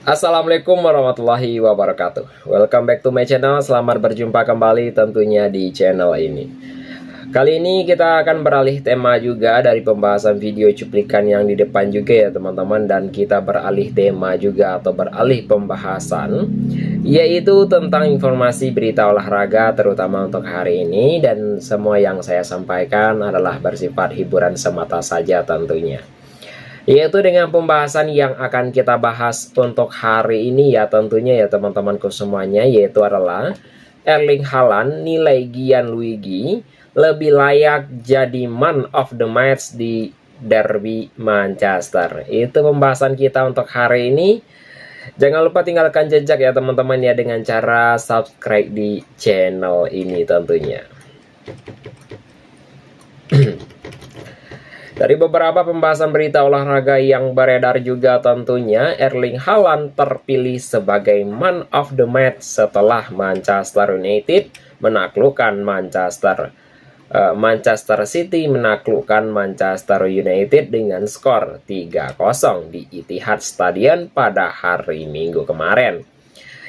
Assalamualaikum warahmatullahi wabarakatuh. Welcome back to my channel. Selamat berjumpa kembali tentunya di channel ini. Kali ini kita akan beralih tema juga dari pembahasan video cuplikan yang di depan juga ya teman-teman. Dan kita beralih tema juga atau beralih pembahasan, yaitu tentang informasi berita olahraga terutama untuk hari ini. Dan semua yang saya sampaikan adalah bersifat hiburan semata saja tentunya, yaitu dengan pembahasan yang akan kita bahas untuk hari ini ya tentunya ya teman-temanku semuanya, yaitu adalah Erling Haaland nilai Gianluigi lebih layak jadi man of the match di derby Manchester. Itu pembahasan kita untuk hari ini. Jangan lupa tinggalkan jejak ya teman-teman ya dengan cara subscribe di channel ini tentunya. Dari beberapa pembahasan berita olahraga yang beredar juga tentunya, Erling Haaland terpilih sebagai man of the match setelah Manchester United menaklukkan Manchester City menaklukkan Manchester United dengan skor 3-0 di Etihad Stadium pada hari Minggu kemarin.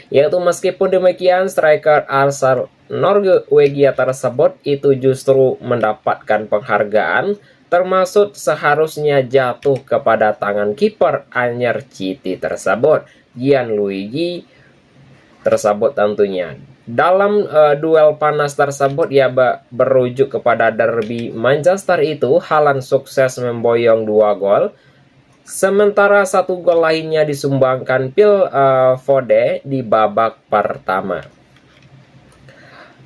Yaitu meskipun demikian, striker asal Norwegia tersebut itu justru mendapatkan penghargaan, termasuk seharusnya jatuh kepada tangan kiper anyar City tersebut, Gianluigi tersebut tentunya. Dalam duel panas tersebut ya berujuk kepada derby Manchester itu, Haaland sukses memboyong 2 gol, sementara 1 gol lainnya disumbangkan Phil Foden di babak pertama.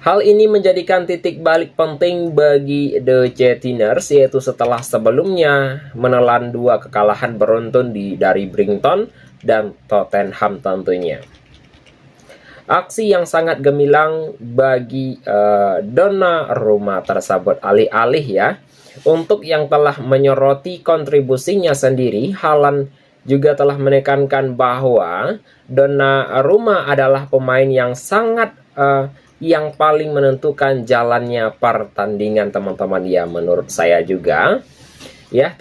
Hal ini menjadikan titik balik penting bagi The Chetiners, yaitu setelah sebelumnya menelan 2 kekalahan beruntun dari Brighton dan Tottenham tentunya. Aksi yang sangat gemilang bagi Donnarumma tersebut. Alih-alih ya, untuk yang telah menyoroti kontribusinya sendiri, Haaland juga telah menekankan bahwa Donnarumma adalah pemain yang sangat yang paling menentukan jalannya pertandingan teman-teman ya, menurut saya juga ya.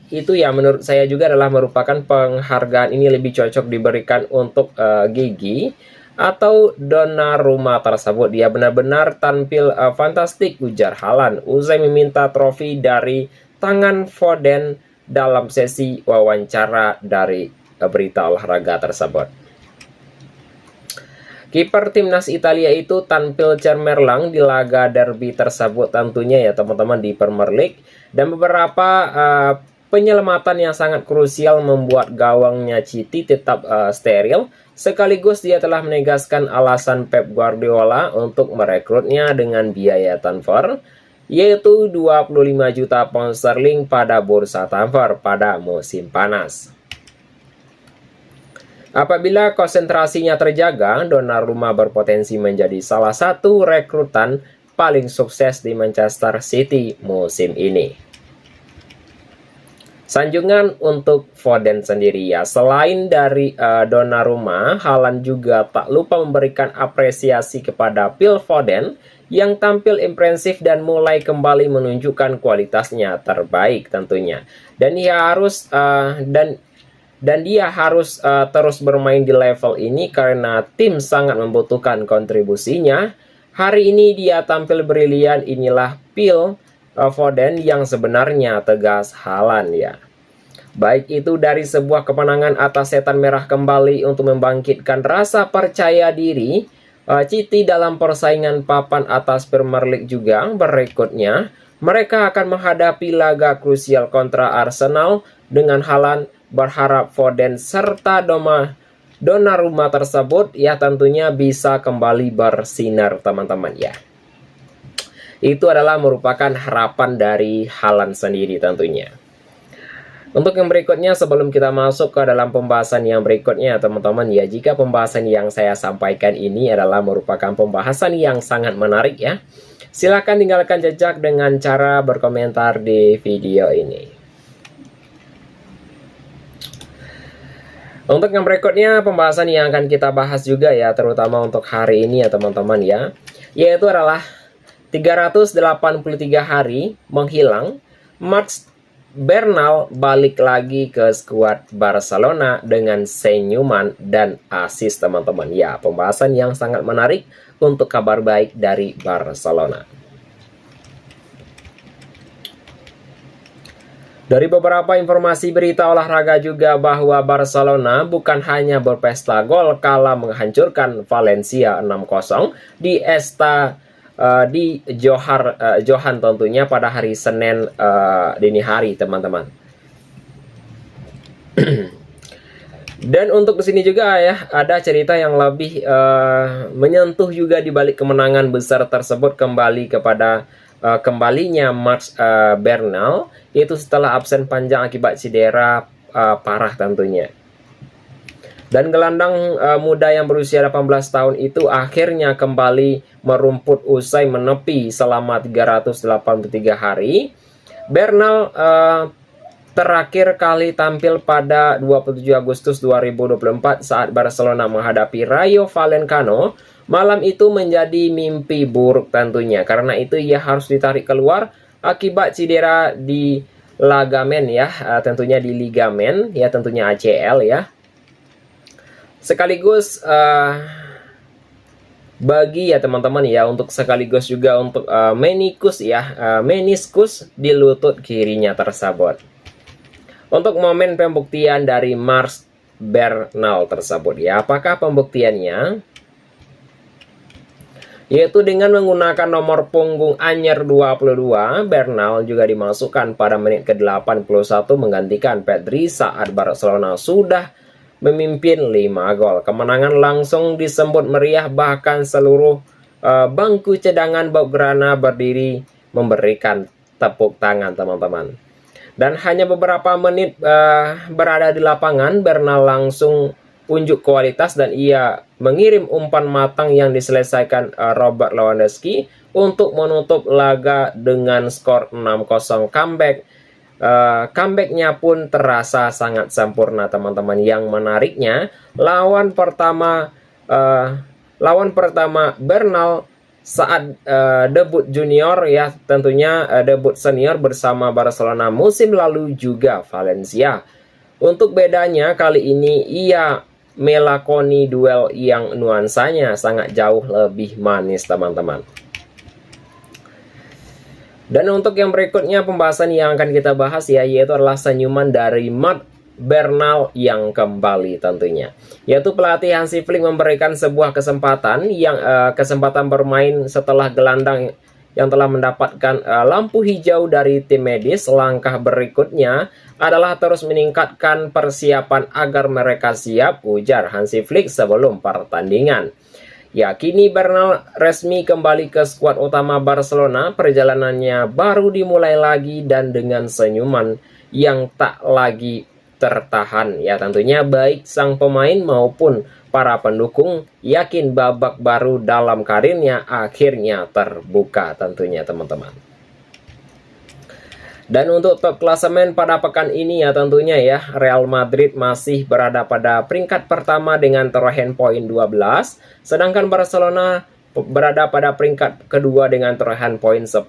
Itu ya menurut saya juga adalah merupakan penghargaan ini lebih cocok diberikan untuk Gigi atau Donnarumma tersebut. Dia benar-benar tampil fantastik, ujar Haaland usai meminta trofi dari tangan Foden dalam sesi wawancara dari berita olahraga tersebut. Kiper timnas Italia itu tampil cemerlang di laga derby tersebut tentunya ya teman-teman di Premier League, dan beberapa penyelamatan yang sangat krusial membuat gawangnya City tetap steril. Sekaligus dia telah menegaskan alasan Pep Guardiola untuk merekrutnya dengan biaya transfer, yaitu 25 juta pound sterling pada bursa transfer pada musim panas. Apabila konsentrasinya terjaga, Donnarumma berpotensi menjadi salah satu rekrutan paling sukses di Manchester City musim ini. Sanjungan untuk Foden sendiri ya. Selain dari Donnarumma, Haaland juga tak lupa memberikan apresiasi kepada Phil Foden yang tampil impresif dan mulai kembali menunjukkan kualitasnya terbaik tentunya. Dan dia harus terus bermain di level ini karena tim sangat membutuhkan kontribusinya. Hari ini dia tampil brilian. Inilah Phil Foden yang sebenarnya, tegas Haaland ya. Baik itu dari sebuah kemenangan atas setan merah kembali untuk membangkitkan rasa percaya diri City dalam persaingan papan atas Premier League juga. Berikutnya mereka akan menghadapi laga krusial kontra Arsenal, dengan Haaland berharap Foden serta Donnarumma tersebut ya tentunya bisa kembali bersinar teman-teman ya. Itu adalah merupakan harapan dari Haaland sendiri tentunya. Untuk yang berikutnya, sebelum kita masuk ke dalam pembahasan yang berikutnya teman-teman ya, jika pembahasan yang saya sampaikan ini adalah merupakan pembahasan yang sangat menarik ya, silakan tinggalkan jejak dengan cara berkomentar di video ini. Untuk yang berikutnya, pembahasan yang akan kita bahas juga ya, terutama untuk hari ini ya teman-teman ya, yaitu adalah 383 hari menghilang, match Bernal balik lagi ke skuad Barcelona dengan senyuman dan asis, teman-teman. Ya, pembahasan yang sangat menarik untuk kabar baik dari Barcelona. Dari beberapa informasi berita olahraga juga bahwa Barcelona bukan hanya berpesta gol kala menghancurkan Valencia 6-0 di Johan tentunya pada hari Senin dini hari, teman-teman. Dan untuk kesini juga ya ada cerita yang lebih menyentuh juga di balik kemenangan besar tersebut kembalinya Mats Bernal, yaitu setelah absen panjang akibat cedera parah tentunya. Dan gelandang muda yang berusia 18 tahun itu akhirnya kembali merumput usai menepi selama 383 hari. Bernal terakhir kali tampil pada 27 Agustus 2024 saat Barcelona menghadapi Rayo Vallecano. Malam itu menjadi mimpi buruk tentunya, karena itu ia harus ditarik keluar akibat cedera di ligamen ya, tentunya di ligamen ya, tentunya ACL ya. Sekaligus bagi ya teman-teman ya, untuk sekaligus juga untuk meniskus ya, meniskus di lutut kirinya tersebut. Untuk momen pembuktian dari Mats Bernal tersebut ya, apakah pembuktiannya? Yaitu dengan menggunakan nomor punggung anyar 22, Bernal juga dimasukkan pada menit ke-81 menggantikan Pedri saat Barcelona sudah memimpin 5 gol. Kemenangan langsung disambut meriah, bahkan seluruh bangku cadangan Blaugrana berdiri memberikan tepuk tangan, teman-teman. Dan hanya beberapa menit berada di lapangan, Bernal langsung unjuk kualitas dan ia mengirim umpan matang yang diselesaikan Robert Lewandowski untuk menutup laga dengan skor 6-0 comeback. Comebacknya pun terasa sangat sempurna, teman-teman. Yang menariknya, lawan pertama Bernal saat debut junior ya, tentunya debut senior bersama Barcelona musim lalu juga Valencia. Untuk bedanya kali ini ia melakoni duel yang nuansanya sangat jauh lebih manis, teman-teman. Dan untuk yang berikutnya pembahasan yang akan kita bahas ya, yaitu adalah senyuman dari Mats Bernal yang kembali tentunya. Yaitu pelatih Hansi Flick memberikan sebuah kesempatan bermain setelah gelandang yang telah mendapatkan lampu hijau dari tim medis. Langkah berikutnya adalah terus meningkatkan persiapan agar mereka siap, ujar Hansi Flick sebelum pertandingan. Ya, kini Bernal resmi kembali ke skuad utama Barcelona. Perjalanannya baru dimulai lagi dan dengan senyuman yang tak lagi tertahan. Ya, tentunya baik sang pemain maupun para pendukung yakin babak baru dalam karirnya akhirnya terbuka tentunya, teman-teman. Dan untuk top klasemen pada pekan ini ya, tentunya ya Real Madrid masih berada pada peringkat pertama dengan torehan poin 12, sedangkan Barcelona berada pada peringkat kedua dengan torehan poin 10.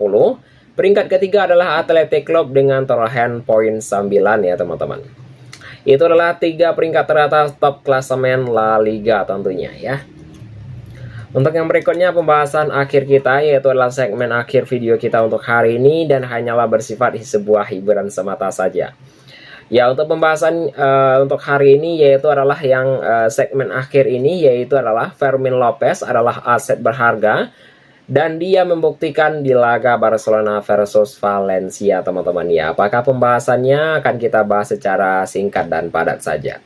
Peringkat ketiga adalah Athletic Club dengan torehan poin 9 ya, teman-teman. Itu adalah 3 peringkat teratas top klasemen La Liga tentunya ya. Untuk yang berikutnya pembahasan akhir kita, yaitu adalah segmen akhir video kita untuk hari ini dan hanyalah bersifat sebuah hiburan semata saja. Ya, untuk pembahasan untuk hari ini yaitu adalah yang segmen akhir ini, yaitu adalah Fermin Lopez adalah aset berharga dan dia membuktikan di laga Barcelona versus Valencia, teman-teman ya. Apakah pembahasannya akan kita bahas secara singkat dan padat saja.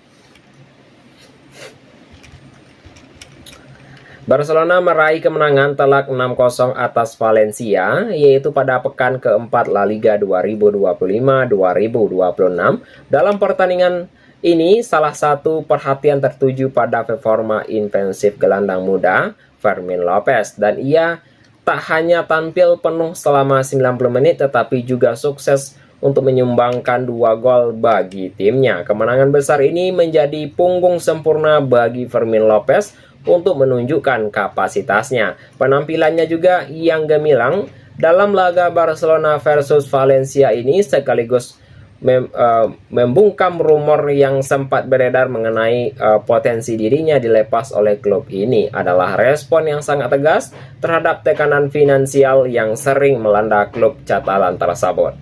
Barcelona meraih kemenangan telak 6-0 atas Valencia, yaitu pada pekan keempat La Liga 2025-2026. Dalam pertandingan ini, salah satu perhatian tertuju pada performa intensif gelandang muda Fermin Lopez, dan ia tak hanya tampil penuh selama 90 menit, tetapi juga sukses untuk menyumbangkan 2 gol bagi timnya. Kemenangan besar ini menjadi punggung sempurna bagi Fermin Lopez untuk menunjukkan kapasitasnya. Penampilannya juga yang gemilang dalam laga Barcelona versus Valencia ini sekaligus membungkam rumor yang sempat beredar mengenai potensi dirinya dilepas oleh klub ini adalah respon yang sangat tegas terhadap tekanan finansial yang sering melanda klub Catalan tersebut.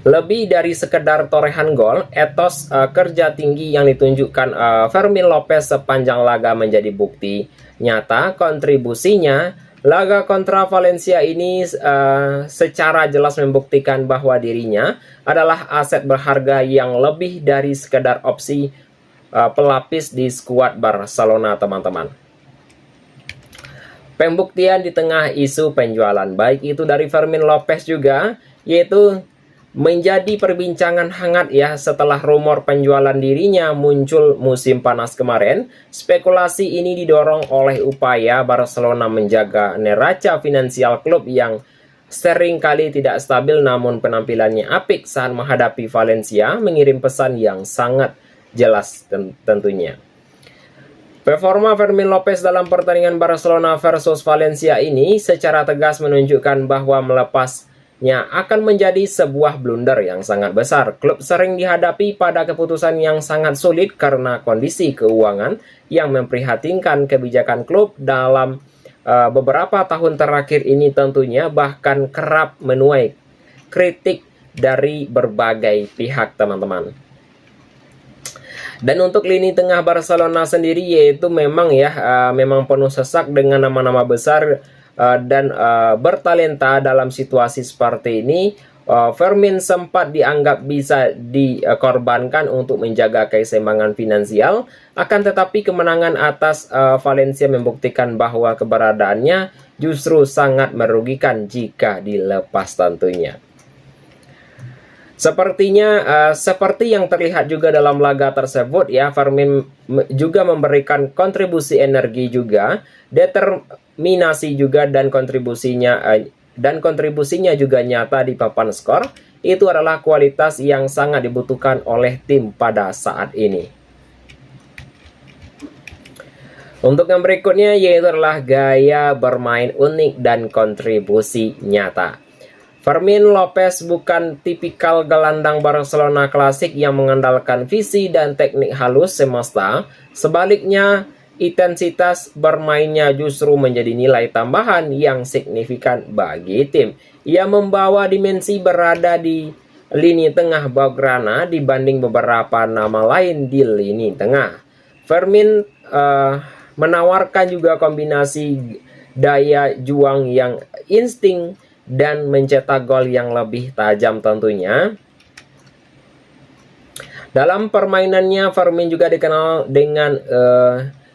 Lebih dari sekedar torehan gol, etos kerja tinggi yang ditunjukkan Fermin Lopez sepanjang laga menjadi bukti nyata kontribusinya. Laga kontra Valencia ini secara jelas membuktikan bahwa dirinya adalah aset berharga yang lebih dari sekedar opsi pelapis di skuad Barcelona, teman-teman. Pembuktian di tengah isu penjualan, baik itu dari Fermin Lopez juga, yaitu menjadi perbincangan hangat ya setelah rumor penjualan dirinya muncul musim panas kemarin. Spekulasi ini didorong oleh upaya Barcelona menjaga neraca finansial klub yang sering kali tidak stabil, namun penampilannya apik saat menghadapi Valencia mengirim pesan yang sangat jelas tentunya. Performa Fermin Lopez dalam pertandingan Barcelona versus Valencia ini secara tegas menunjukkan bahwa melepasnya akan menjadi sebuah blunder yang sangat besar. Klub sering dihadapi pada keputusan yang sangat sulit karena kondisi keuangan yang memprihatinkan. Kebijakan klub dalam beberapa tahun terakhir ini tentunya bahkan kerap menuai kritik dari berbagai pihak, teman-teman. Dan untuk lini tengah Barcelona sendiri yaitu memang memang penuh sesak dengan nama-nama besar dan bertalenta. Dalam situasi seperti ini, Fermin sempat dianggap bisa dikorbankan untuk menjaga keseimbangan finansial. Akan tetapi kemenangan atas Valencia membuktikan bahwa keberadaannya justru sangat merugikan jika dilepas tentunya. Sepertinya seperti yang terlihat juga dalam laga tersebut ya, Fermin juga memberikan kontribusi energi juga, determinasi juga, dan kontribusinya juga nyata di papan skor. Itu adalah kualitas yang sangat dibutuhkan oleh tim pada saat ini. Untuk yang berikutnya yaitu adalah gaya bermain unik dan kontribusi nyata. Fermin Lopez bukan tipikal gelandang Barcelona klasik yang mengandalkan visi dan teknik halus semesta. Sebaliknya, intensitas bermainnya justru menjadi nilai tambahan yang signifikan bagi tim. Ia membawa dimensi berada di lini tengah Blaugrana dibanding beberapa nama lain di lini tengah. Fermin menawarkan juga kombinasi daya juang yang insting dan mencetak gol yang lebih tajam tentunya. Dalam permainannya, Fermin juga dikenal dengan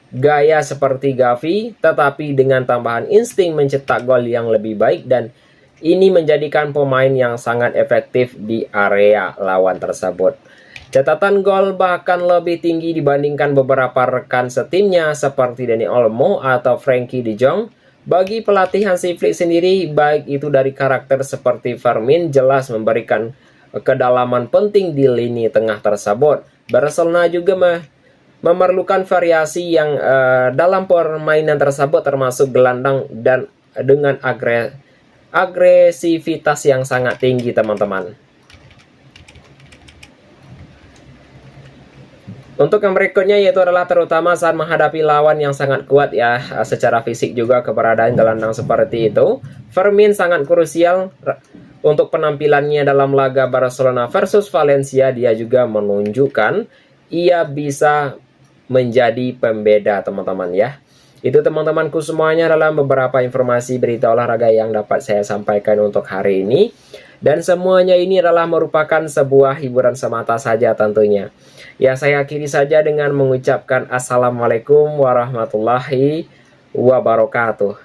gaya seperti Gavi, tetapi dengan tambahan insting mencetak gol yang lebih baik, dan ini menjadikan pemain yang sangat efektif di area lawan tersebut. Catatan gol bahkan lebih tinggi dibandingkan beberapa rekan setimnya seperti Dani Olmo atau Frenkie de Jong. Bagi pelatih Hansi Flick sendiri, baik itu dari karakter seperti Fermin, jelas memberikan kedalaman penting di lini tengah tersebut. Barcelona juga memerlukan variasi yang dalam permainan tersebut, termasuk gelandang dan dengan agresivitas yang sangat tinggi, teman-teman. Untuk yang berikutnya yaitu adalah terutama saat menghadapi lawan yang sangat kuat ya, secara fisik juga keberadaan gelandang seperti itu. Fermin sangat krusial untuk penampilannya dalam laga Barcelona versus Valencia. Dia juga menunjukkan ia bisa menjadi pembeda, teman-teman ya. Itu teman-temanku semuanya dalam beberapa informasi berita olahraga yang dapat saya sampaikan untuk hari ini. Dan semuanya ini adalah merupakan sebuah hiburan semata saja tentunya. Ya, saya akhiri saja dengan mengucapkan Assalamualaikum warahmatullahi wabarakatuh.